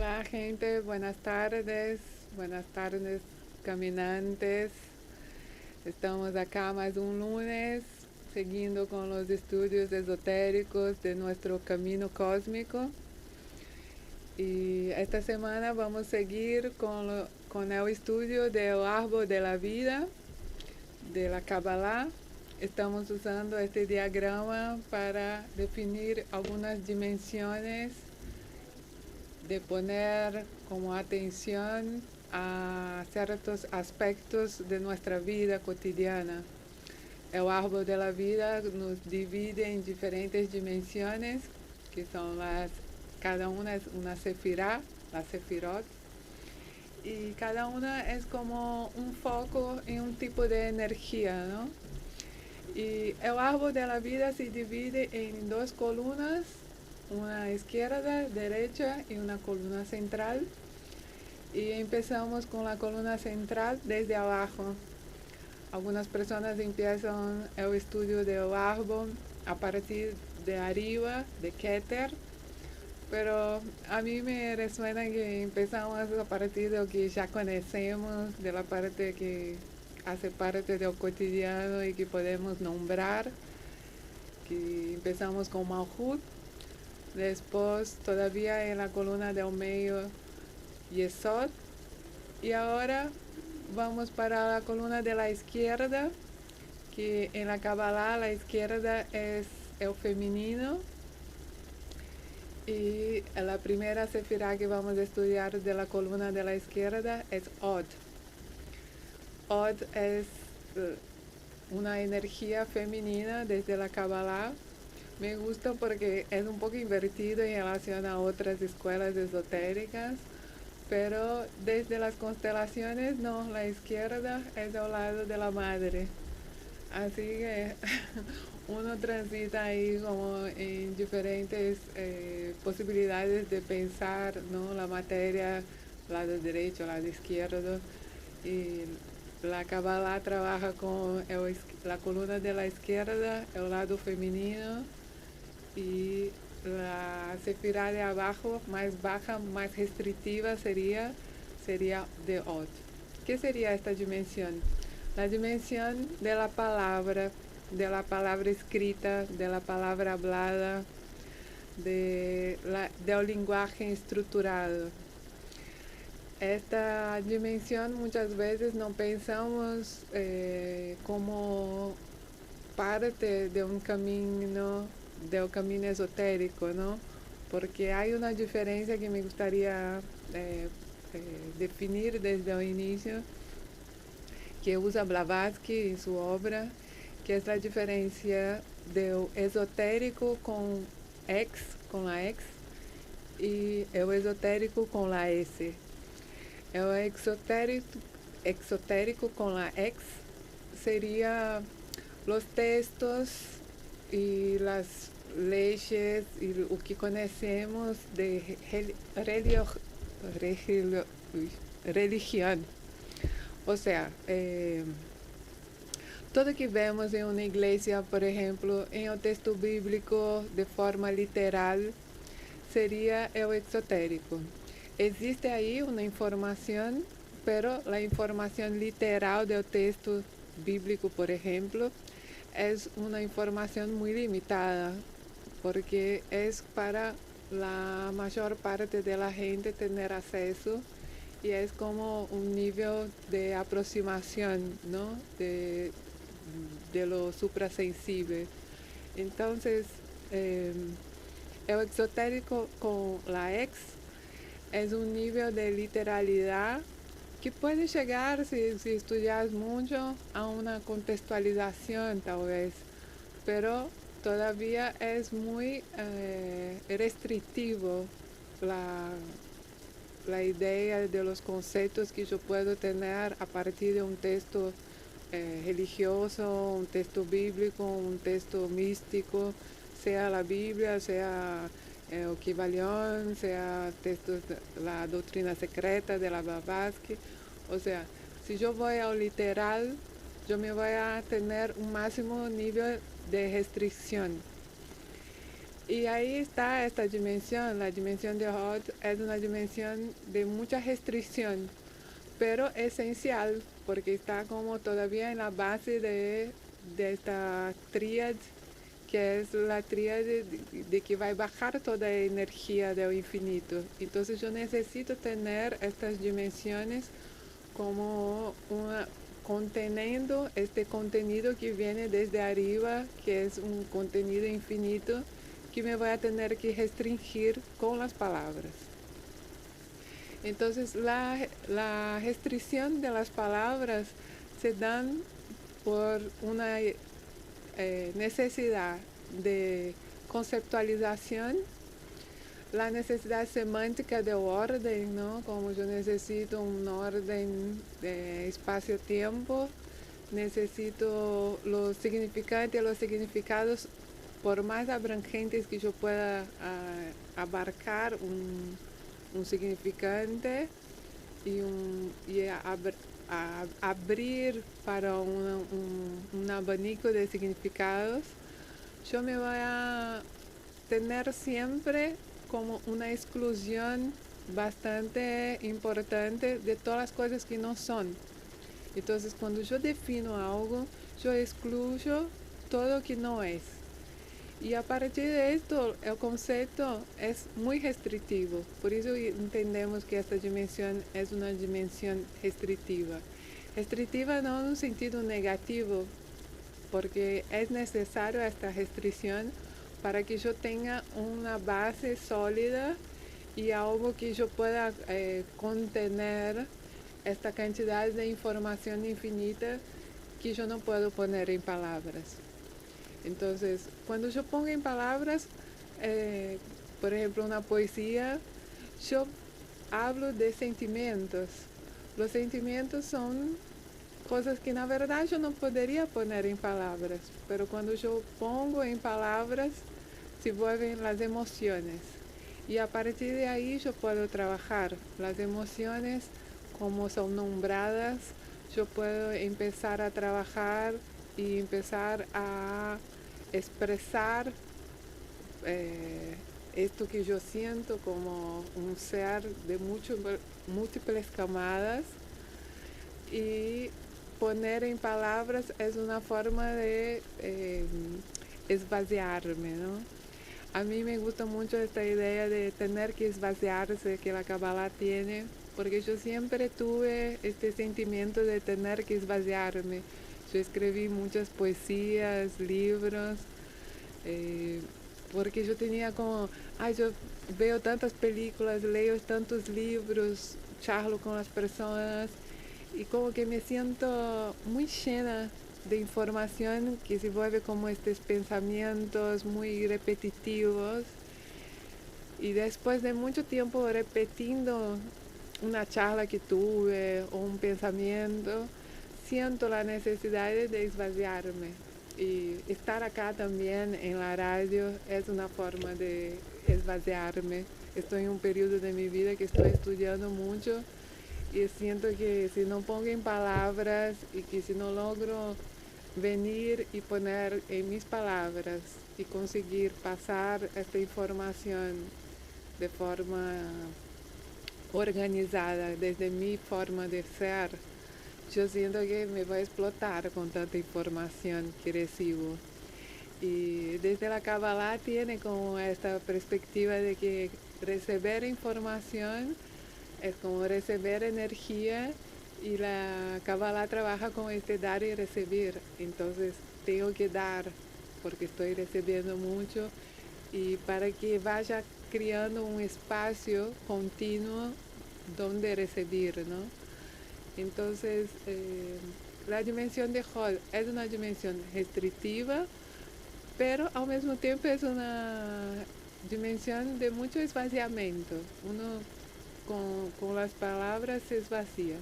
Hola gente, buenas tardes caminantes. Estamos acá más un lunes, siguiendo con los estudios esotéricos de nuestro camino cósmico. Y esta semana vamos a seguir con el estudio del árbol de la vida, de la Kabbalah. Estamos usando este diagrama para definir algunas dimensiones, de poner como atención a ciertos aspectos de nuestra vida cotidiana. El árbol de la vida nos divide en diferentes dimensiones, que son cada una es una sefirá, la sefirot, y cada una es como un foco en un tipo de energía, ¿no? Y el árbol de la vida se divide en dos columnas, una izquierda, derecha y una columna central. Y empezamos con la columna central desde abajo. Algunas personas empiezan el estudio del árbol a partir de arriba, de Keter, pero a mí me resuena que empezamos a partir de lo que ya conocemos, de la parte que hace parte del cotidiano y que podemos nombrar, que empezamos con Malhut, después todavía en la columna del medio Yesod, y ahora vamos para la columna de la izquierda, que en la Kabbalah la izquierda es el femenino, y la primera sefirá que vamos a estudiar de la columna de la izquierda es Od. Od es una energía femenina desde la Kabbalah. Me gusta porque es un poco invertido en relación a otras escuelas esotéricas, pero desde las constelaciones no, la izquierda es al lado de la madre. Así que uno transita ahí como en diferentes posibilidades de pensar, ¿no? La materia, lado derecho, lado izquierdo. Y la Kabbalah trabaja con la columna de la izquierda, el lado femenino, y la sefirá de abajo, más baja, más restrictiva, sería de Od. ¿Qué sería esta dimensión? La dimensión de la palabra escrita, de la palabra hablada, del lenguaje estructurado. Esta dimensión muchas veces no pensamos como parte de un camino, del camino esotérico, ¿no? Porque hay una diferencia que me gustaría definir desde el inicio, que usa Blavatsky en su obra, que es la diferencia del esotérico con la X, y el esotérico con la S. El exotérico con la X sería los textos y las leyes y lo que conocemos de religión. O sea, todo que vemos en una iglesia, por ejemplo, en el texto bíblico de forma literal, sería el exotérico. Existe ahí una información, pero la información literal del texto bíblico, por ejemplo, es una información muy limitada, porque es para la mayor parte de la gente tener acceso, y es como un nivel de aproximación, ¿no? de lo suprasensible. Entonces, el exotérico con la X es un nivel de literalidad que puede llegar, si estudias mucho, a una contextualización tal vez, pero todavía es muy restrictivo la idea de los conceptos que yo puedo tener a partir de un texto religioso, un texto bíblico, un texto místico, sea la Biblia, sea el Kybalión, sea textos de la doctrina secreta de la Blavatsky. O sea, si yo voy al literal, yo me voy a tener un máximo nivel de restricción. Y ahí está esta dimensión. La dimensión de Hod es una dimensión de mucha restricción, pero esencial, porque está como todavía en la base de esta tríada, que es la tríada de que va a bajar toda la energía del infinito. Entonces yo necesito tener estas dimensiones como una, conteniendo este contenido que viene desde arriba, que es un contenido infinito, que me voy a tener que restringir con las palabras. Entonces la restricción de las palabras se dan por una necesidad de conceptualización, la necesidad semántica de orden, ¿no? Como yo necesito un orden de espacio-tiempo, necesito los significantes y los significados, por más abrangentes que yo pueda abarcar un significante y abrir para un abanico de significados, yo me voy a tener siempre como una exclusión bastante importante de todas las cosas que no son. Entonces, cuando yo defino algo, yo excluyo todo que no es. Y a partir de esto, el concepto es muy restrictivo. Por eso entendemos que esta dimensión es una dimensión restrictiva. Restrictiva no en un sentido negativo, porque es necesario esta restricción para que yo tenga una base sólida y algo que yo pueda contener esta cantidad de información infinita que yo no puedo poner en palabras. Entonces, cuando yo pongo en palabras, por ejemplo, una poesía, yo hablo de sentimientos. Los sentimientos son cosas que na verdade eu não poderia poner em palavras, pero quando eu pongo em palavras, se vuelven as emoções. E a partir de aí eu posso trabalhar as emoções como são nombradas, eu posso empezar a trabalhar e empezar a expressar esto que eu sinto como um ser de múltiples camadas y poner en palabras es una forma de esvaziarme, ¿no? A mí me gusta mucho esta idea de tener que esvaziarse que la Kabbalah tiene, porque yo siempre tuve este sentimiento de tener que esvaziarme. Yo escribí muchas poesías, libros, porque yo tenía como, yo veo tantas películas, leo tantos libros, charlo con las personas y como que me siento muy llena de información que se vuelve como estos pensamientos muy repetitivos, y después de mucho tiempo repitiendo una charla que tuve o un pensamiento, siento la necesidad de esvaziarme, y estar acá también en la radio es una forma de esvaziarme. Estoy en un periodo de mi vida que estoy estudiando mucho y siento que si no pongo en palabras y que si no logro venir y poner en mis palabras y conseguir pasar esta información de forma organizada desde mi forma de ser, yo siento que me voy a explotar con tanta información que recibo. Y desde la Kabbalah tiene como esta perspectiva de que recibir información es como recibir energía, y la Kabbalah trabaja con este dar y recibir. Entonces tengo que dar porque estoy recibiendo mucho, y para que vaya creando un espacio continuo donde recibir, ¿no? Entonces la dimensión de Hod es una dimensión restrictiva, pero al mismo tiempo es una dimensión de mucho esvaziamiento. Uno con las palabras se esvacía.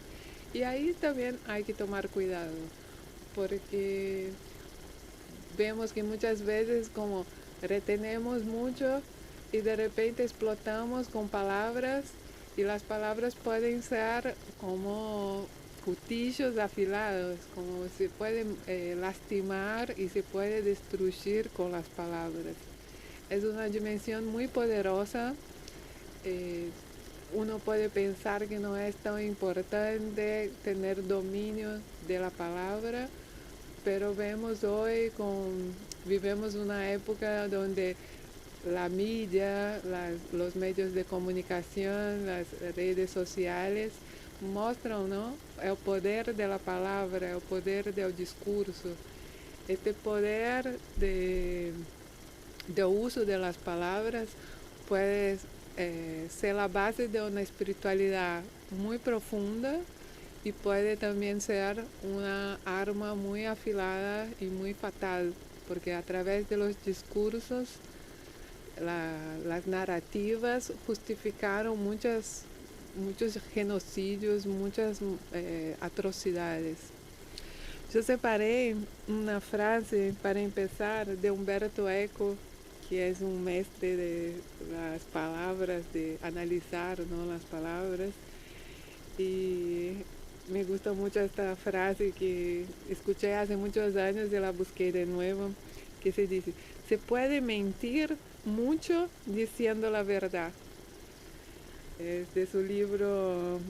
Y ahí también hay que tomar cuidado, porque vemos que muchas veces como retenemos mucho y de repente explotamos con palabras, y las palabras pueden ser como cuchillos afilados, como se pueden lastimar y se puede destruir con las palabras. Es una dimensión muy poderosa. Eh, Uno puede pensar que no es tan importante tener dominio de la palabra, pero vemos hoy vivimos una época donde la media, los medios de comunicación, las redes sociales muestran, ¿no?, el poder de la palabra, el poder del discurso. Este poder de uso de las palabras puede ser la base de una espiritualidad muy profunda y puede también ser una arma muy afilada y muy fatal, porque a través de los discursos, las narrativas justificaron muchos genocidios, muchas atrocidades. Yo separé una frase para empezar de Humberto Eco, que es un mestre de las palabras, de analizar, ¿no?, las palabras. Y me gusta mucho esta frase que escuché hace muchos años y la busqué de nuevo, que se dice: se puede mentir mucho diciendo la verdad. Es de su libro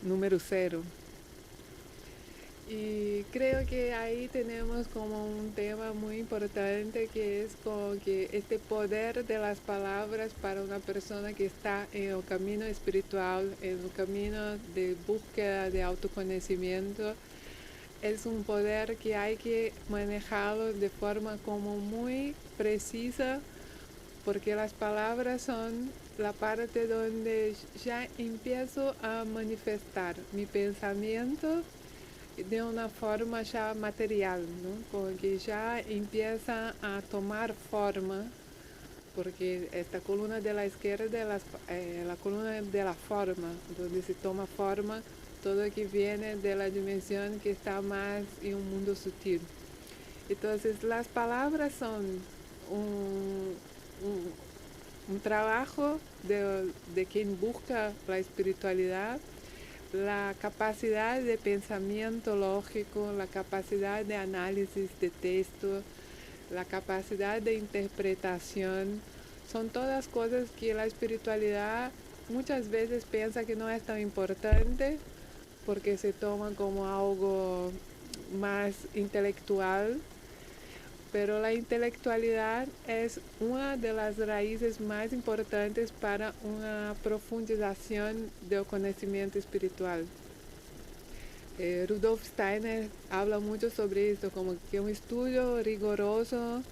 número 0. Y creo que ahí tenemos como un tema muy importante, que es como que este poder de las palabras para una persona que está en el camino espiritual, en el camino de búsqueda de autoconocimiento, es un poder que hay que manejarlo de forma como muy precisa, porque las palabras son la parte donde ya empiezo a manifestar mi pensamiento de una forma ya material, ¿no?, porque ya empieza a tomar forma, porque esta columna de la izquierda es la columna de la forma, donde se toma forma todo que viene de la dimensión que está más en un mundo sutil. Entonces las palabras son un trabajo de quien busca la espiritualidad, la capacidad de pensamiento lógico, la capacidad de análisis de texto, la capacidad de interpretación. Son todas cosas que la espiritualidad muchas veces piensa que no es tan importante, porque se toma como algo más intelectual. Pero la intelectualidad es una de las raíces más importantes para una profundización del conocimiento espiritual. Rudolf Steiner habla mucho sobre esto, como que un estudio riguroso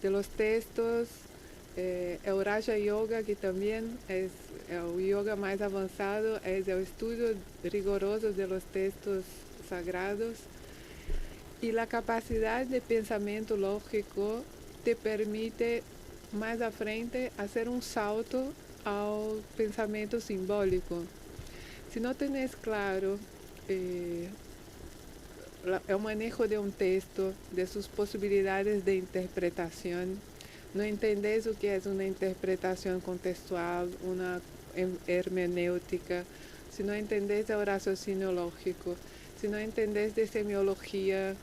de los textos. El Raja Yoga, que también es el yoga más avanzado, es el estudio riguroso de los textos sagrados. Y la capacidad de pensamiento lógico te permite más a frente hacer un salto al pensamiento simbólico. Si no tenés claro el manejo de un texto, de sus posibilidades de interpretación, no entendés o que es una interpretación contextual, una hermenéutica, si no entendés el raciocinio lógico, si no entendés de semiología,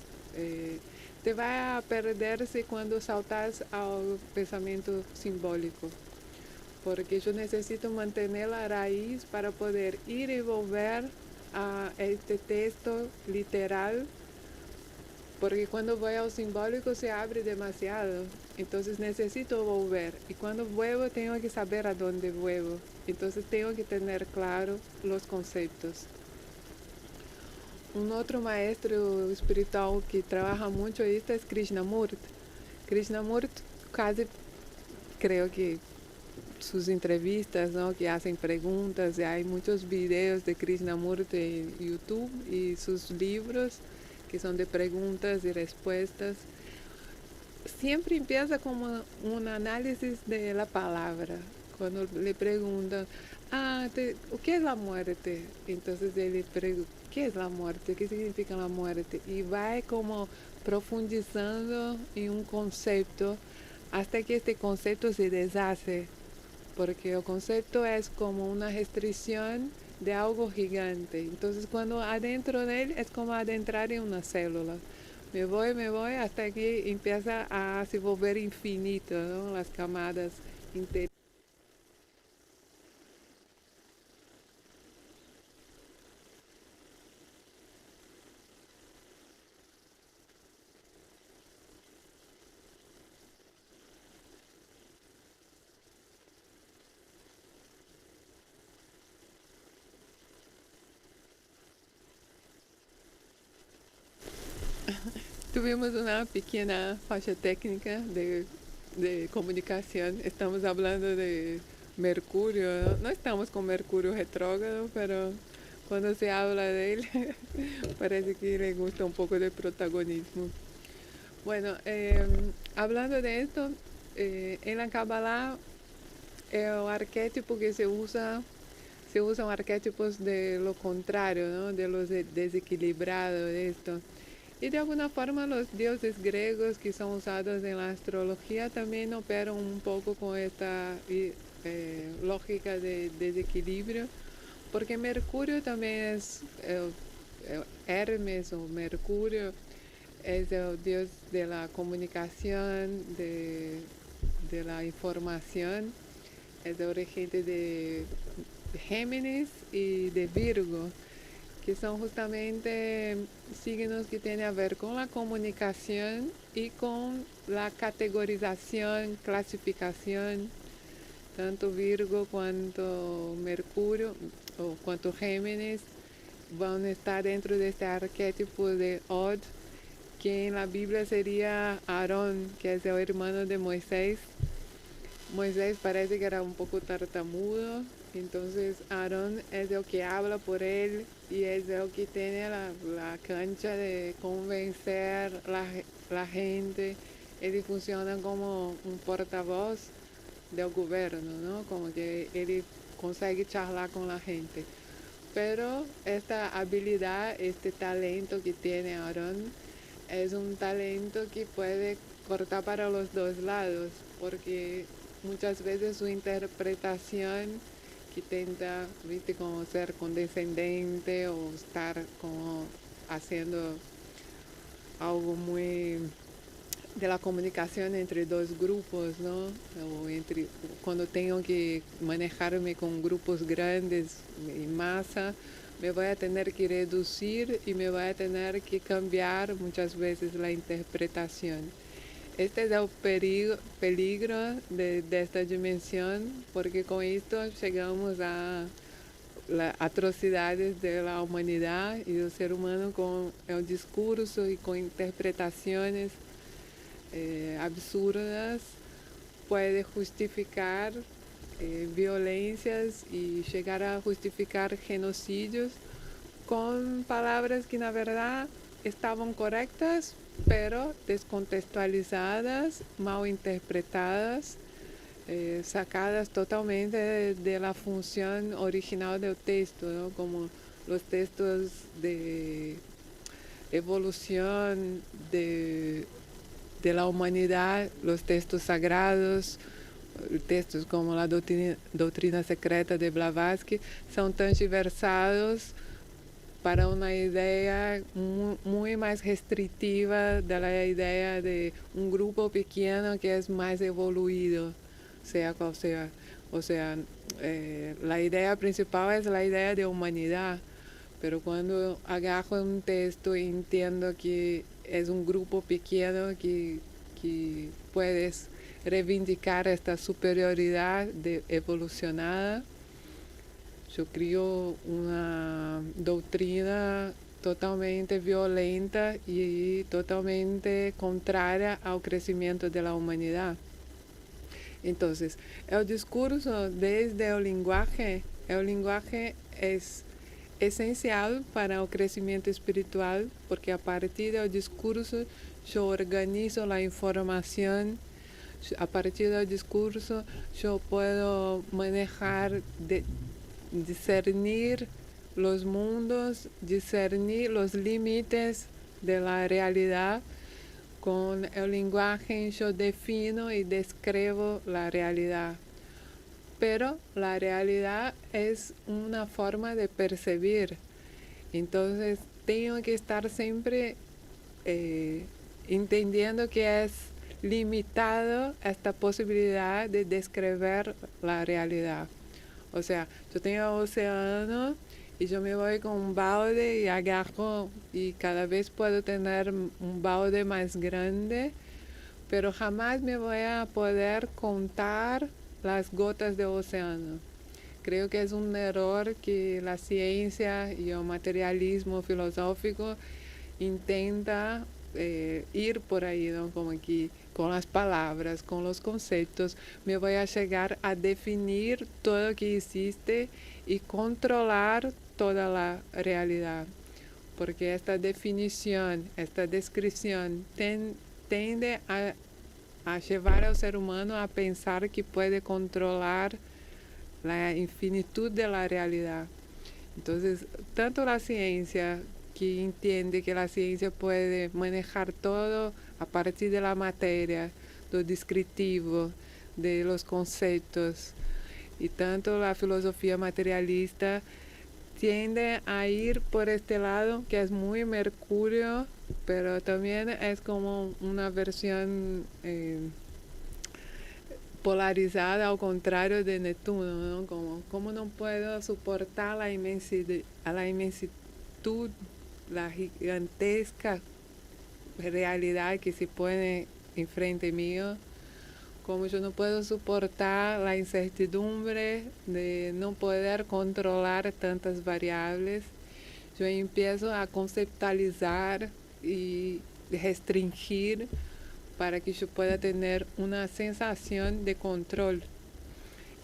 te va a perderse cuando saltas al pensamiento simbólico, porque yo necesito mantener la raíz para poder ir y volver a este texto literal, porque cuando voy al simbólico se abre demasiado, entonces necesito volver, y cuando vuelvo tengo que saber a dónde vuelvo, entonces tengo que tener claro los conceptos. Un otro maestro espiritual que trabaja mucho esto es Krishnamurti. Krishnamurti casi creo que sus entrevistas, ¿no?, que hacen preguntas, y hay muchos videos de Krishnamurti en YouTube, y sus libros que son de preguntas y respuestas, siempre empieza como un análisis de la palabra. Cuando le preguntan, ¿qué es la muerte? Entonces él pregunta, ¿qué es la muerte? ¿Qué significa la muerte? Y va como profundizando en un concepto hasta que este concepto se deshace, porque el concepto es como una restricción de algo gigante. Entonces cuando adentro de él es como adentrar en una célula, me voy, hasta que empieza a se volver infinito, ¿no? Las camadas interiores. Tuvimos una pequeña falla técnica de comunicación. Estamos hablando de Mercurio, ¿no? No estamos con Mercurio retrógrado, pero cuando se habla de él, parece que le gusta un poco de protagonismo. Bueno, hablando de esto, en la Kabbalah, el arquetipo que se usan arquetipos de lo contrario, ¿no? De los desequilibrados, de esto. Y de alguna forma los dioses griegos que son usados en la astrología también operan un poco con esta lógica de desequilibrio, porque Mercurio también es Hermes o Mercurio, es el dios de la comunicación, de la información, es de origen de Géminis y de Virgo, que son justamente signos que tienen a ver con la comunicación y con la categorización, clasificación. Tanto Virgo cuanto Mercurio o cuanto Géminis van a estar dentro de este arquetipo de Od, que en la Biblia sería Aarón, que es el hermano de Moisés. Moisés parece que era un poco tartamudo, entonces Aarón es el que habla por él y es el que tiene la cancha de convencer la gente. Él funciona como un portavoz del gobierno, ¿no? Como que él consegue charlar con la gente. Pero esta habilidad, este talento que tiene Aarón, es un talento que puede cortar para los dos lados, porque muchas veces su interpretación que intenta, viste, como ser condescendente o estar como haciendo algo muy de la comunicación entre dos grupos, ¿no? O entre, cuando tengo que manejarme con grupos grandes en masa, me voy a tener que reducir y me voy a tener que cambiar muchas veces la interpretación. Este es el peligro de esta dimensión, porque con esto llegamos a las atrocidades de la humanidad y del ser humano con el discurso y con interpretaciones absurdas, puede justificar violencias y llegar a justificar genocidios con palabras que na verdad estaban correctas, pero descontextualizadas, mal interpretadas, sacadas totalmente de la función original del texto, ¿no? Como los textos de evolución de la humanidad, los textos sagrados, textos como la doutrina secreta de Blavatsky, são transversados para una idea muy más restrictiva de la idea de un grupo pequeño que es más evoluido, sea cual sea. O sea, la idea principal es la idea de humanidad, pero cuando agarro un texto y entiendo que es un grupo pequeño que puedes reivindicar esta superioridad evolucionada, yo creo una doctrina totalmente violenta y totalmente contraria al crecimiento de la humanidad. Entonces, el discurso desde el lenguaje es esencial para el crecimiento espiritual, porque a partir del discurso yo organizo la información, a partir del discurso yo puedo manejar, discernir los mundos, discernir los límites de la realidad. Con el lenguaje yo defino y describo la realidad. Pero la realidad es una forma de percibir. Entonces tengo que estar siempre eh, entendiendo que es limitado esta posibilidad de describir la realidad. O sea, yo tengo océano y yo me voy con un balde y agarro y cada vez puedo tener un balde más grande, pero jamás me voy a poder contar las gotas de océano. Creo que es un error que la ciencia y el materialismo filosófico intenta ir por ahí, ¿no? Como que con las palabras, con los conceptos, me voy a llegar a definir todo lo que existe y controlar toda la realidad. Porque esta definición, esta descripción tiende a llevar al ser humano a pensar que puede controlar la infinitud de la realidad. Entonces, tanto la ciencia, que entiende que la ciencia puede manejar todo a partir de la materia, do descriptivo, de los conceptos, y tanto la filosofía materialista tiende a ir por este lado, que es muy Mercurio, pero también es como una versión polarizada al contrario de Neptuno, ¿no? Como no puedo soportar la inmensidad, la gigantesca realidad que se pone enfrente mío, como yo no puedo soportar la incertidumbre de no poder controlar tantas variables, yo empiezo a conceptualizar y restringir para que yo pueda tener una sensación de control.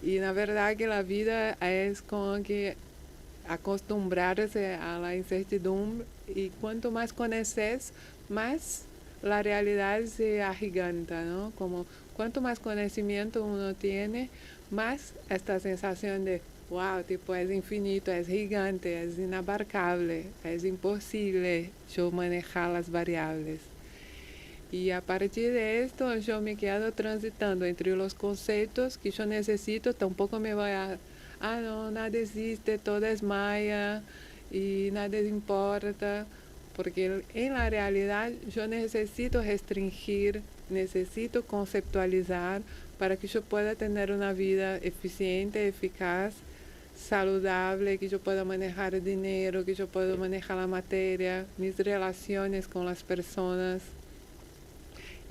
Y la verdad que la vida es como que acostumbrarse a la incertidumbre, y cuanto más conoces, más la realidad se agiganta, ¿no? Como cuanto más conocimiento uno tiene, más esta sensación de wow, tipo, es infinito, es gigante, es inabarcable, es imposible yo manejar las variables. Y a partir de esto yo me quedo transitando entre los conceptos que yo necesito, tampoco me voy a, no, nada existe, todo es maya y nada importa, porque en la realidad yo necesito restringir, necesito conceptualizar para que yo pueda tener una vida eficiente, eficaz, saludable, que yo pueda manejar el dinero, que yo pueda manejar la materia, mis relaciones con las personas.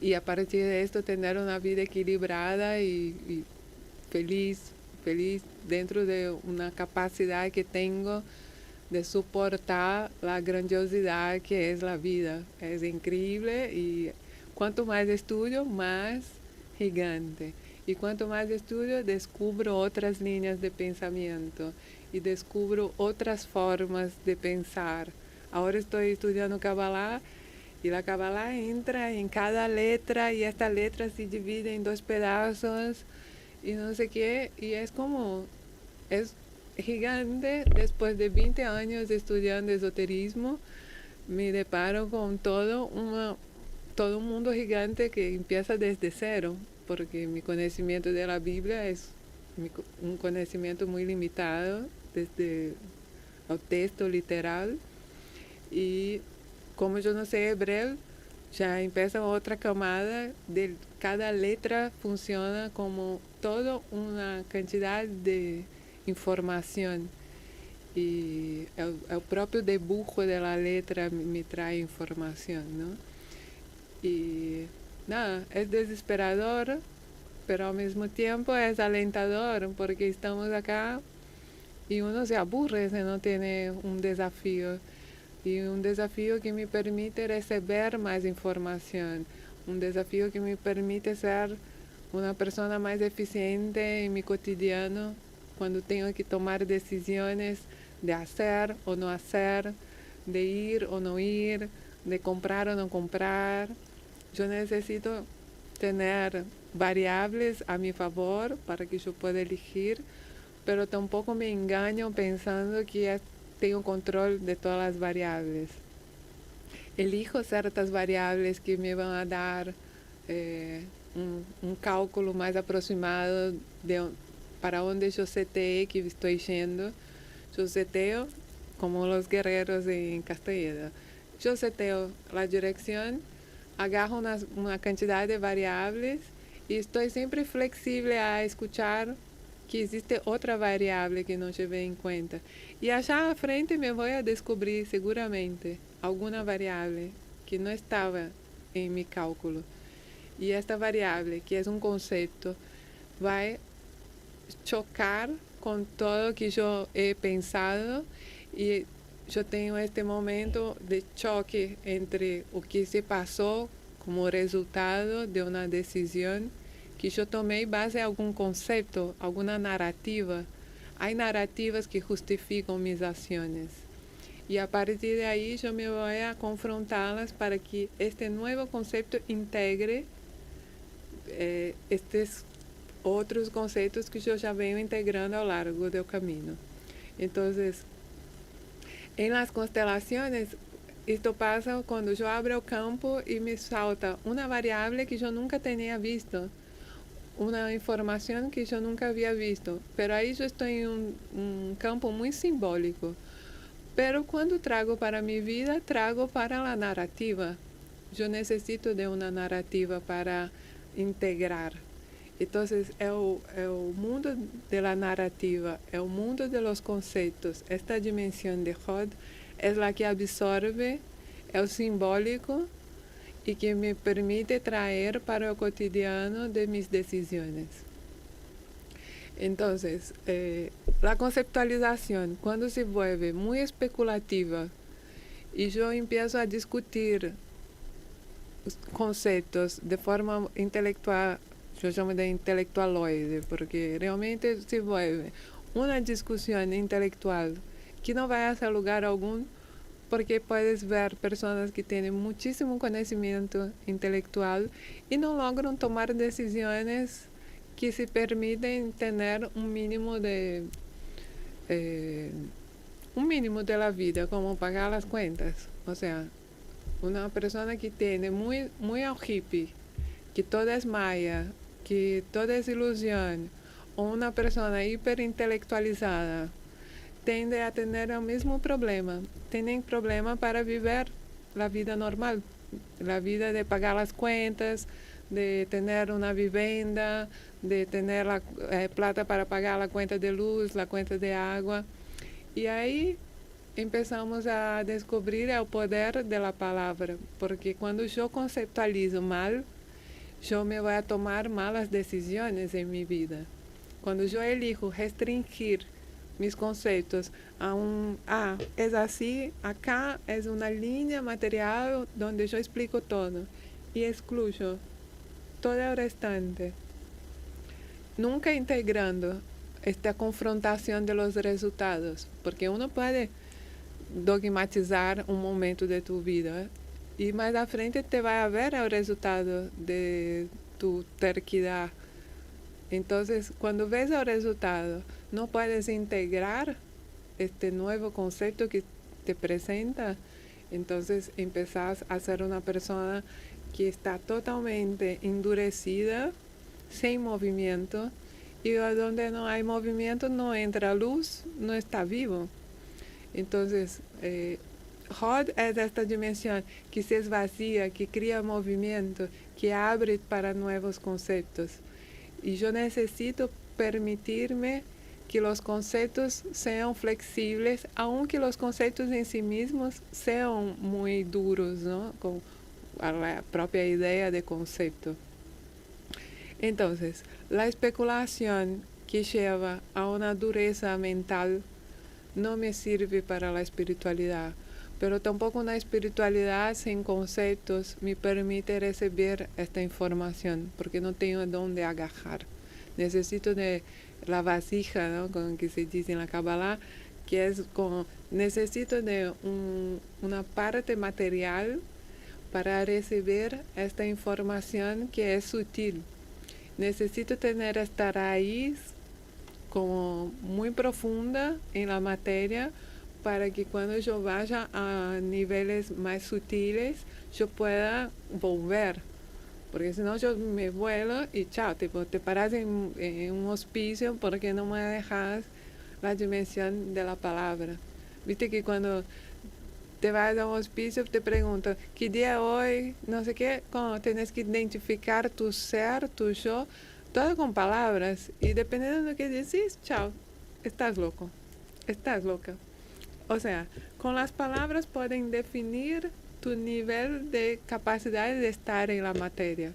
Y a partir de esto tener una vida equilibrada y feliz, feliz dentro de una capacidad que tengo de soportar la grandiosidad que es la vida. Es increíble y cuanto más estudio, más gigante. Y cuanto más estudio, descubro otras líneas de pensamiento y descubro otras formas de pensar. Ahora estoy estudiando Kabbalah y la Kabbalah entra en cada letra y esta letra se divide en 2 pedazos y no sé qué. Y es como, es gigante. Después de 20 años estudiando esoterismo, me deparo con todo un mundo gigante que empieza desde cero, porque mi conocimiento de la Biblia es un conocimiento muy limitado desde el texto literal. Y como yo no sé hebreo, ya empieza otra camada de cada letra funciona como toda una cantidad de información. Y el propio dibujo de la letra me trae información, ¿no? Y nada, es desesperador, pero al mismo tiempo es alentador, porque estamos acá y uno se aburre si no tiene un desafío. Y un desafío que me permite recibir más información, un desafío que me permite ser una persona más eficiente en mi cotidiano cuando tengo que tomar decisiones de hacer o no hacer, de ir o no ir, de comprar o no comprar. Yo necesito tener variables a mi favor para que yo pueda elegir, pero tampoco me engaño pensando que tengo control de todas las variables. Elijo ciertas variables que me van a dar un cálculo más aproximado de para donde yo setee que estoy yendo. Yo seteo como los guerreros en Castellano. yo seteo la dirección, agarro una cantidad de variables y estoy siempre flexible a escuchar que existe otra variable que no llevé en cuenta. Y allá a frente me voy a descubrir seguramente alguna variable que no estaba en mi cálculo. Y esta variable, que es un concepto, va a chocar con todo que yo he pensado y yo tengo este momento de choque entre o que se pasó como resultado de una decisión que yo tomé base a algún concepto, alguna narrativa. Hay narrativas que justifican mis acciones. Y a partir de ahí yo me voy a confrontarlas para que este nuevo concepto integre estes outros conceitos que eu já venho integrando ao largo do caminho. Então, em las constelações, isto passa quando eu abro o campo e me salta uma variável que eu nunca tinha visto, uma informação que eu nunca havia visto. Pero aí eu estou em um campo muito simbólico. Pero quando trago para a minha vida, trago para a narrativa. Eu necessito de uma narrativa para integrar. Então, é o mundo da narrativa, é o mundo dos conceitos. Esta dimensão de Rod é a que absorve, é o simbólico e que me permite trazer para o cotidiano de mis decisões. Então, a conceptualização, quando se vuelve muito especulativa e eu empiezo a discutir os conceitos de forma intelectual, eu chamo de intelectualoide, porque realmente se vuelve uma discussão intelectual que não vai a lugar algum, porque puedes ver pessoas que têm muitíssimo conhecimento intelectual e não logram tomar decisões que se permitem ter um mínimo de la vida, como pagar as contas. Ou seja, uma pessoa que tem muito ao hippie, que todo é maya, que toda é ilusão, ou uma pessoa hiperintelectualizada, tende a ter o mesmo problema. Tem problema para viver a vida normal, a vida de pagar as contas, de ter uma vivenda, de ter plata para pagar a conta de luz, a conta de água. E aí começamos a descobrir o poder da palavra, porque quando eu conceptualizo mal, eu me vou a tomar malas decisões em minha vida. Quando eu elijo restringir mis conceitos a é assim, acá é uma linha material onde eu explico todo e excluo todo o restante, nunca integrando esta confrontação de los resultados, porque uno pode dogmatizar um momento de tu vida e mais à frente te vai a ver o resultado de tu terquidad. Então, quando ves o resultado, não puedes integrar este novo conceito que te apresenta, então empezás a ser uma pessoa que está totalmente endurecida, sem movimento, e onde não há movimento, não entra luz, não está vivo. Então, Rod é esta dimensão que se esvazia, que cria movimento, que abre para novos conceitos. E eu necessito permitir-me que os conceitos sejam flexíveis, aunque os conceitos em si mesmos sejam muito duros, não? Com a própria ideia de conceito. Então, a especulação que leva a uma dureza mental não me serve para a espiritualidade, pero tampouco uma espiritualidade sem conceitos me permite receber esta informação, porque não tenho de onde agarrar. Necessito de la vasija, ¿no? Como que se diz na Kabbalah, que é como necessito de uma parte material para receber esta informação que é sutil. Necessito ter esta raiz como muito profunda em la matéria para que quando eu vá a níveis mais sutiles eu pueda volver, porque senão eu me vuelo e tchau, tipo, te paras em um hospício porque não me dejas a dimensão da palavra. Viste que quando te vas a un hospicio, te preguntan, ¿qué día hoy? No sé qué, como tienes que identificar tu ser, tu yo, todo con palabras. Y dependiendo de lo que decís, chao, estás loco, estás loca. O sea, con las palabras pueden definir tu nivel de capacidad de estar en la materia.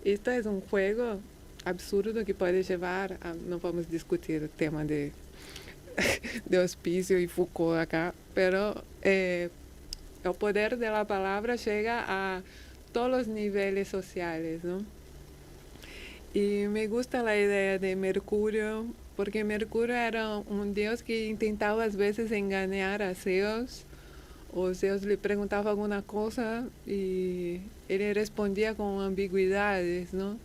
Esto es un juego absurdo que puede llevar a, no vamos a discutir el tema de hospicio y Foucault acá, pero el poder de la palabra llega a todos los niveles sociales, ¿no? Y me gusta la idea de Mercurio, porque Mercurio era un dios que intentaba a veces engañar a Zeus, o Zeus le preguntaba alguna cosa y él respondía con ambigüedades, ¿no?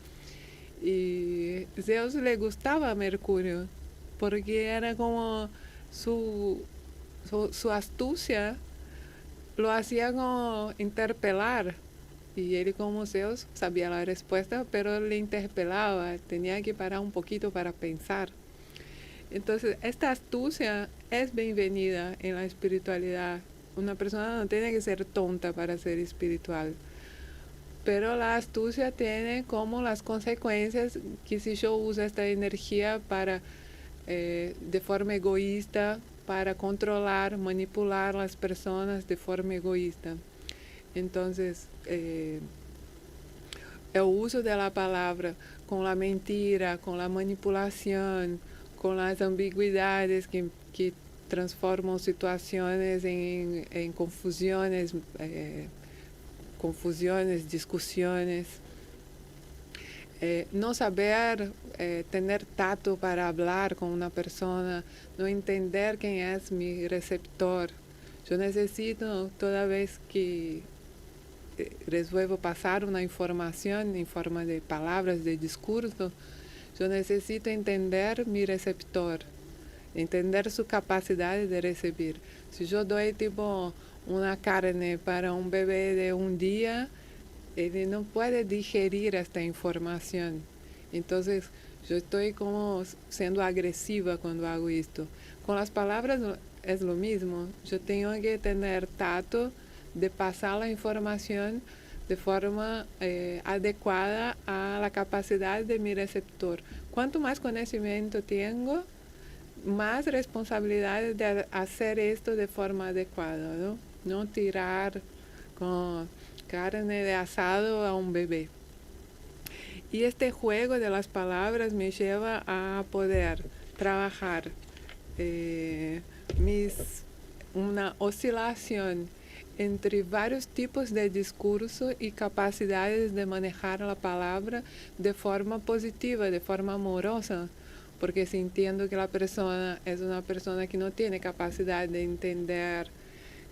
Y Zeus le gustaba a Mercurio, porque era como su astucia lo hacía como interpelar. Y él como Zeus sabía la respuesta, pero le interpelaba, tenía que parar un poquito para pensar. Entonces, esta astucia es bienvenida en la espiritualidad. Una persona no tiene que ser tonta para ser espiritual. Pero la astucia tiene como las consecuencias que si yo uso esta energía para, de forma egoísta, para controlar, manipular las personas de forma egoísta. Entonces, el uso de la palabra con la mentira, con la manipulación, con las ambigüedades que transforman situaciones en confusiones, discusiones. No saber tener tacto para hablar con una persona, no entender quién es mi receptor. Yo necesito, toda vez que resuelvo pasar una información en forma de palabras, de discurso, yo necesito entender mi receptor, entender su capacidad de recibir. Si yo doy tipo una carne para un bebé de un día, él no puede digerir esta información. Entonces, yo estoy como siendo agresiva cuando hago esto. Con las palabras es lo mismo. Yo tengo que tener tacto de pasar la información de forma adecuada a la capacidad de mi receptor. Cuanto más conocimiento tengo, más responsabilidad de hacer esto de forma adecuada, ¿no? No tirar con carne de asado a un bebé. Y este juego de las palabras me lleva a poder trabajar una oscilación entre varios tipos de discurso y capacidades de manejar la palabra de forma positiva, de forma amorosa, porque si entiendo que la persona es una persona que no tiene capacidad de entender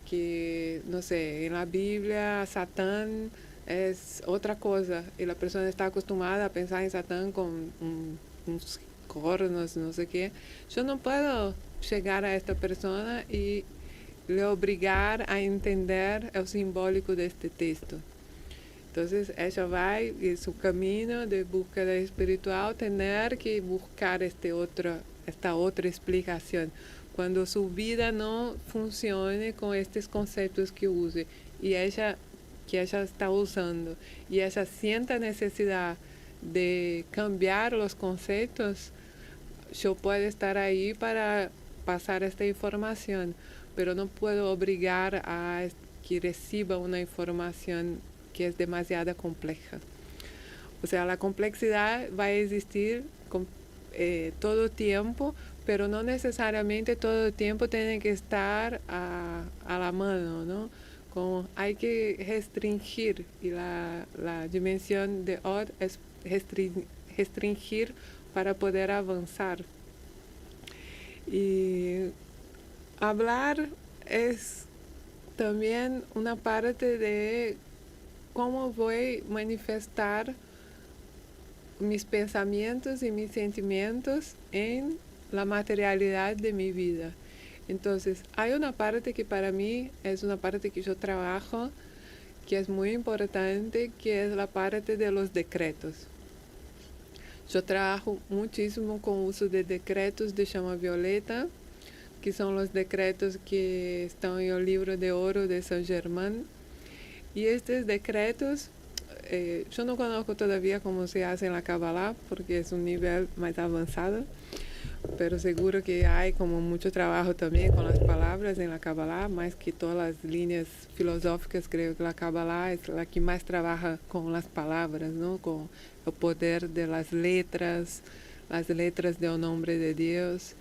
que, no sé, en la Biblia Satán es otra cosa y la persona está acostumbrada a pensar en Satán con unos cornos, no sé qué, yo no puedo llegar a esta persona y le obligar a entender el simbólico de este texto. Entonces ella va en su camino de búsqueda espiritual tener que buscar esta otra explicación cuando su vida no funcione con estos conceptos que use y que ella está usando y ella sienta necesidad de cambiar los conceptos, yo puedo estar ahí para pasar esta información, pero no puedo obligar a que reciba una información que es demasiado compleja. O sea, la complejidad va a existir todo tiempo, pero no necesariamente todo el tiempo tiene que estar a la mano, ¿no? Como hay que restringir, y la dimensión de Odd es restringir para poder avanzar. Y hablar es también una parte de cómo voy a manifestar mis pensamientos y mis sentimientos en la materialidad de mi vida. Entonces, hay una parte que para mí es una parte que yo trabajo, que es muy importante, que es la parte de los decretos. Yo trabajo muchísimo con uso de decretos de llama violeta, que son los decretos que están en el libro de oro de Saint Germain. Y estos decretos, yo no conozco todavía cómo se hace en la Kabbalah, porque es un nivel más avanzado, pero seguro que hay como mucho trabajo también con las palabras en la Kabbalah, más que todas las líneas filosóficas. Creo que la Kabbalah es la que más trabaja con las palabras, ¿no? Con el poder de las letras del nombre de Dios.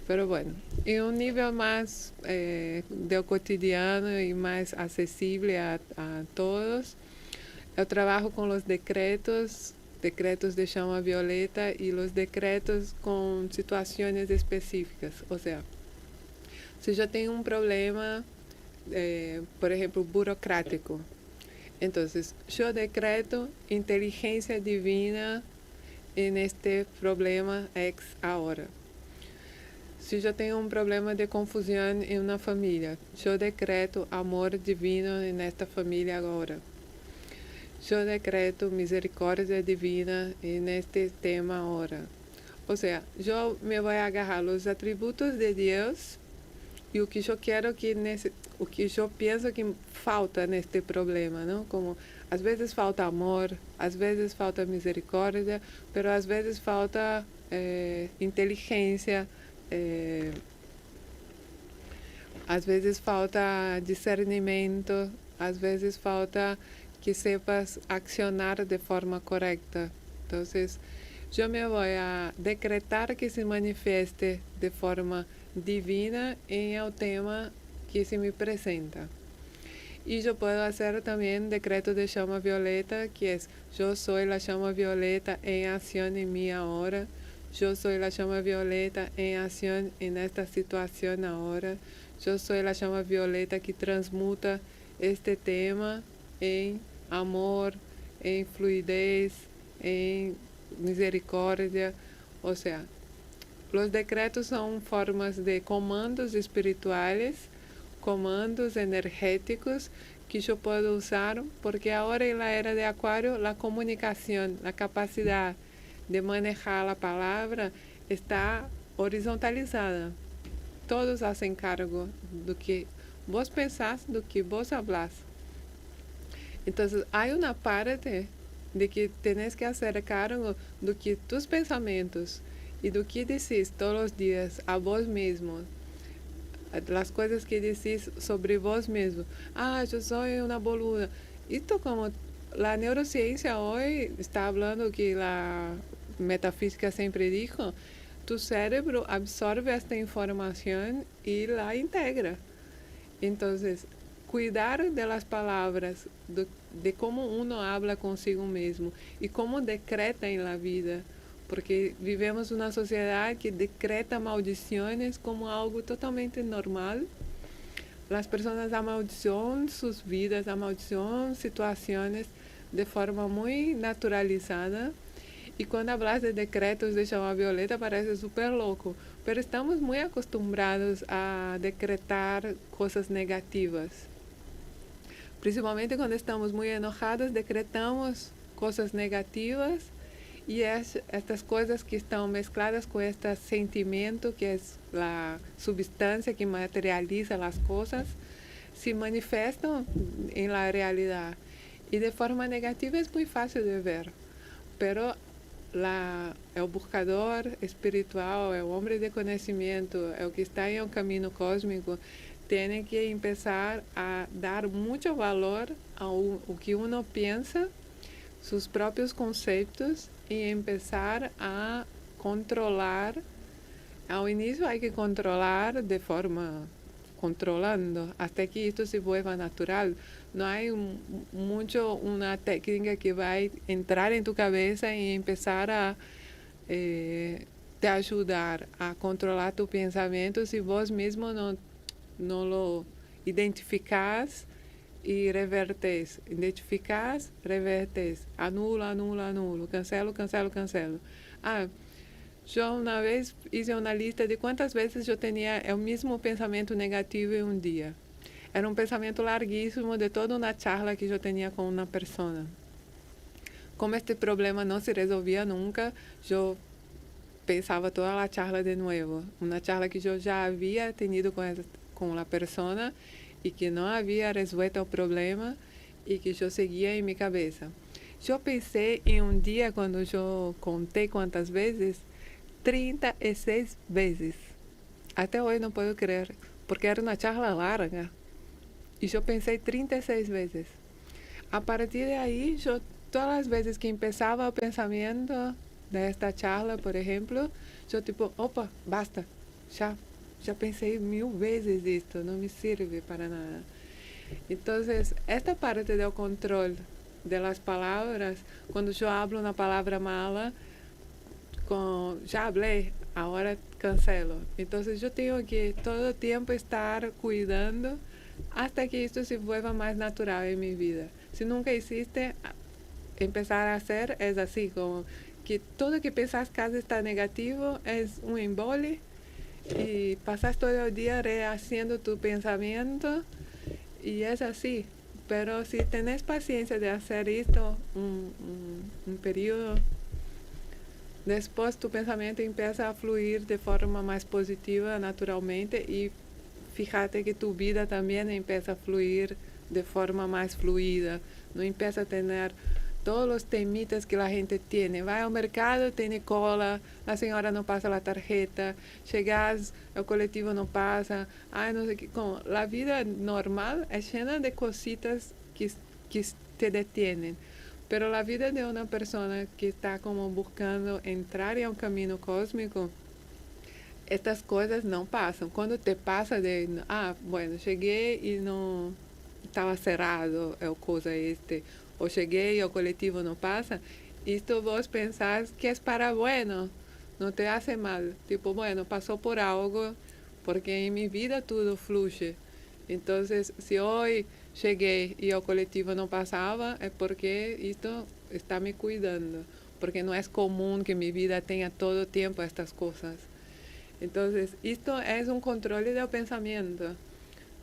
Pero bueno, en un nivel más del cotidiano y más accesible a todos, eu trabalho com os decretos de chama violeta e os decretos com situações específicas. Ou seja, se eu tenho um problema, por exemplo, burocrático, então eu decreto inteligência divina neste problema ex ahora. Se eu tenho um problema de confusão em uma família, eu decreto amor divino nesta família agora. Eu decreto misericórdia divina neste tema agora. Ou seja, eu me vou agarrar aos atributos de Deus e o que eu quero o que eu penso que falta neste problema, não? Como às vezes falta amor, às vezes falta misericórdia, mas às vezes falta inteligência, às vezes falta discernimento, às vezes falta que sepas accionar de forma correcta. Então, eu me vou a decretar que se manifeste de forma divina em el tema que se me apresenta. E eu posso fazer também decreto de chama violeta, que é: eu sou a chama violeta em ação em minha hora. Eu sou a chama violeta em ação nesta situação agora. Eu sou a chama violeta que transmuta este tema em amor, em fluidez, em misericórdia. Ou seja, os decretos são formas de comandos espirituais, comandos energéticos que eu posso usar, porque agora em la era de Aquário, a comunicação, a capacidade de manejar a palavra está horizontalizada. Todos hacen cargo do que vos pensás, do que vos hablas. Então, há uma parte de que tens que fazer cargo do que tus pensamentos e do que decís todos os dias a vos mesmo, as coisas que decís sobre vos mesmo. Eu sou uma boluda. Isto, como a neurociência hoje está falando, que a metafísica sempre dijo, tu cérebro absorve esta informação e la integra. Então, cuidar de las palavras, de como uno habla consigo mesmo e como decreta em la vida, porque vivemos uma sociedade que decreta maldições como algo totalmente normal. As pessoas amaldiçoam suas vidas, amaldiçoam situações de forma muito naturalizada. E quando hablas de decretos de chama violeta parece super louco, mas estamos muito acostumbrados a decretar coisas negativas. Principalmente quando estamos muito enojados, decretamos coisas negativas, e estas coisas que estão mescladas com este sentimento, que é a substância que materializa as coisas, se manifestam em la realidade. E de forma negativa é muito fácil de ver, pero o buscador espiritual, o homem de conhecimento, o que está em um caminho cósmico, tem que começar a dar muito valor ao que uno pensa, seus próprios conceitos, e começar a controlar. Ao início, há que controlar de forma controlando, até que isto se vuelva natural. Não há muito uma técnica que vai entrar em tu cabeça e começar a te ajudar a controlar tu pensamento se vos mesmo não lo identificas e revertes. Identificas, revertes. Anulo, cancelo. Eu uma vez fiz uma lista de quantas vezes eu tinha o mesmo pensamento negativo em um dia. Era um pensamento larguíssimo de toda uma charla que eu tinha com uma pessoa. Como este problema não se resolvia nunca, eu pensaba toda la charla de nuevo, una charla que yo ya había tenido con la persona y que no había resuelto el problema y que yo seguía en mi cabeza. Yo pensé en un día cuando yo conté cuántas veces, 36 veces. Hasta hoy no puedo creer, porque era una charla larga y yo pensé 36 veces. A partir de ahí, yo todas las veces que empezaba el pensamiento de esta charla, por ejemplo, yo tipo, opa, basta, ya pensé 1000 veces esto, no me sirve para nada. Entonces, esta parte del control de las palabras, cuando yo hablo una palabra mala, ya hablé, ahora cancelo. Entonces yo tengo que todo el tiempo estar cuidando hasta que esto se vuelva más natural en mi vida. Si nunca hiciste, empezar a hacer es así, como que todo que pensás casi está negativo es un embole y pasas todo el día rehaciendo tu pensamiento y es así. Pero si tenés paciencia de hacer esto un periodo, después tu pensamiento empieza a fluir de forma más positiva naturalmente y fíjate que tu vida también empieza a fluir de forma más fluida. No empieza a tener todos los temitas que la gente tiene. Va al mercado, tiene cola, la señora no pasa la tarjeta, llegas, el colectivo no pasa, ay, no sé qué. Como la vida normal es llena de cositas que te detienen. Pero la vida de una persona que está como buscando entrar en un camino cósmico, estas cosas no pasan. Cuando te pasa de, bueno, llegué y no estaba cerrado el cosa o llegué y el colectivo no pasa, esto vos pensás que es para bueno, no te hace mal. Tipo, bueno, pasó por algo, porque en mi vida todo fluye. Entonces, si hoy llegué y el colectivo no pasaba, es porque esto está me cuidando, porque no es común que mi vida tenga todo el tiempo estas cosas. Entonces, esto es un control del pensamiento.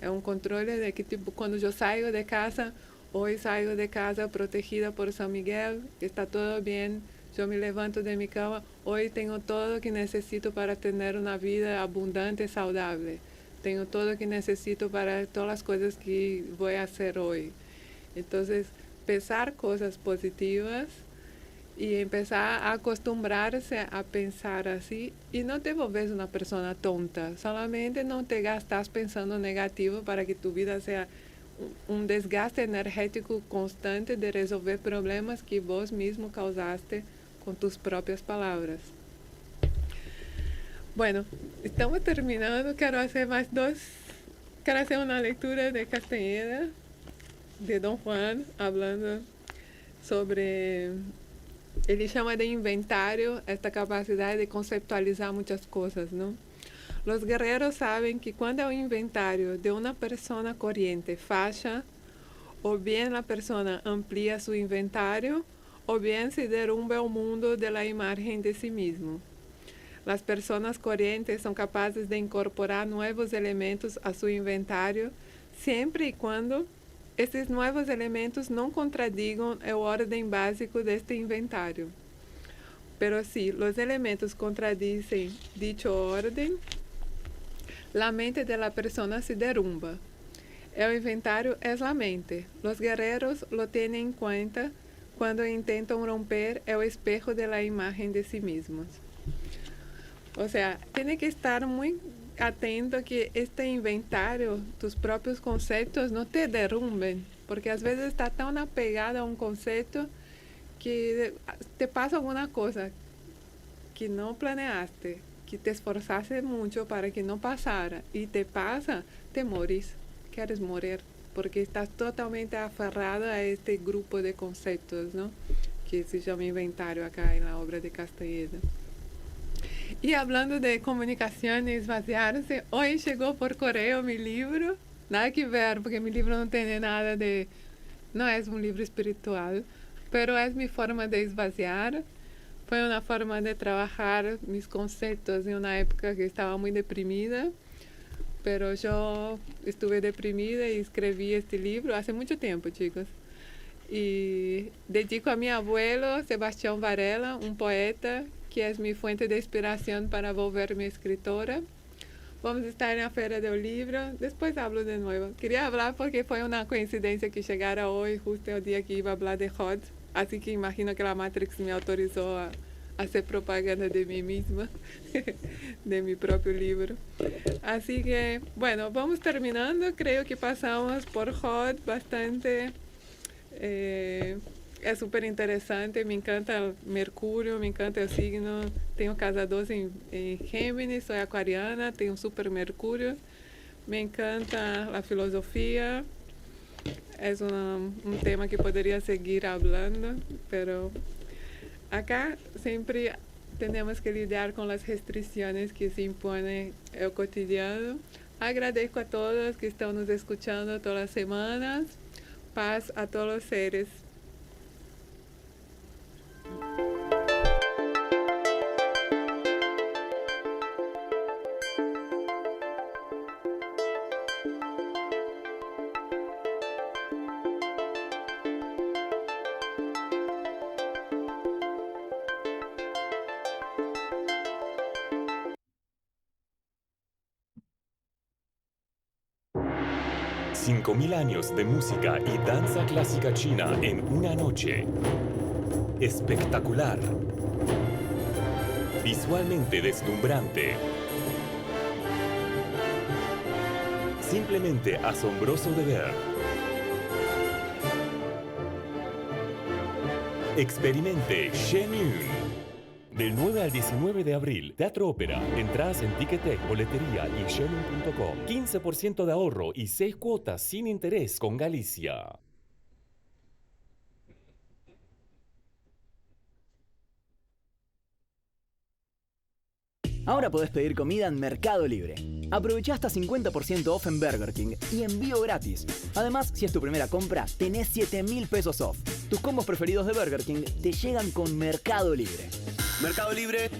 Es un control de que, tipo, cuando yo salgo de casa, hoy salgo de casa protegida por San Miguel, está todo bien, yo me levanto de mi cama, hoy tengo todo lo que necesito para tener una vida abundante y saludable. Tengo todo lo que necesito para todas las cosas que voy a hacer hoy. Entonces, pensar cosas positivas y empezar a acostumbrarse a pensar así y no te volves una persona tonta, solamente no te gastas pensando negativo para que tu vida sea un desgaste energético constante de resolver problemas que vos mismo causaste con tus propias palabras. Bueno, estamos terminando, quiero hacer una lectura de Castañeda, de Don Juan, hablando sobre, ele chama de inventário esta capacidade de conceptualizar muitas coisas, não? Los guerreros saben que cuando el inventario de una persona corriente falla, o bien la persona amplía su inventario, o bien se derrumba el mundo de la imagen de sí mismo. Las personas corrientes son capaces de incorporar nuevos elementos a su inventario, siempre y cuando esses nuevos elementos não contradigam o orden básico deste inventário. Pero si los elementos contradicen dicho orden, la mente de la persona se derrumba. El inventario es la mente. Los guerreros lo tienen en cuenta cuando intentan romper el espejo de la imagen de sí mismos. O sea, tiene que estar muy atento a que este inventario, tus propios conceptos, no te derrumben, porque a veces está tan apegado a un concepto que te pasa alguna cosa que no planeaste, que te esforzaste mucho para que no pasara y te pasa, te morís, quieres morir, porque estás totalmente aferrado a este grupo de conceptos, ¿no? Que se llama inventario acá en la obra de Castañeda. Y hablando de comunicación y esvaziarse, hoy llegó por correo mi libro, nada que ver, porque mi libro no tiene nada de, no es un libro espiritual, pero es mi forma de esvaziar. Fue una forma de trabajar mis conceptos en una época que estaba muy deprimida, pero yo estuve deprimida y escribí este libro hace mucho tiempo, chicos. Y dedico a mi abuelo, Sebastián Varela, un poeta que es mi fuente de inspiración para volverme escritora. Vamos a estar en la Feria del Libro. Después hablo de nuevo. Quería hablar porque fue una coincidencia que llegara hoy, justo el día que iba a hablar de Hod. Así que imagino que la Matrix me autorizó a hacer propaganda de mí misma, de mi propio libro. Así que, bueno, vamos terminando. Creo que pasamos por Hod bastante. Es súper interesante, me encanta el Mercurio, me encanta el signo. Tengo casa 2 en Géminis, soy acuariana, tengo súper Mercurio. Me encanta la filosofía. Es un tema que podría seguir hablando, pero acá siempre tenemos que lidiar con las restricciones que se imponen el cotidiano. Agradezco a todos que están nos escuchando todas las semanas. Paz a todos los seres. $5,000 años de música y danza clásica china en una noche. Espectacular. Visualmente deslumbrante. Simplemente asombroso de ver. Experimente Shen Yun. Del 9 al 19 de abril, Teatro Ópera. Entradas en Ticketek, boletería y shenyun.com. 15% de ahorro y 6 cuotas sin interés con Galicia. Ahora podés pedir comida en Mercado Libre. Aprovechá hasta 50% off en Burger King y envío gratis. Además, si es tu primera compra, tenés 7,000 pesos off. Tus combos preferidos de Burger King te llegan con Mercado Libre. Mercado Libre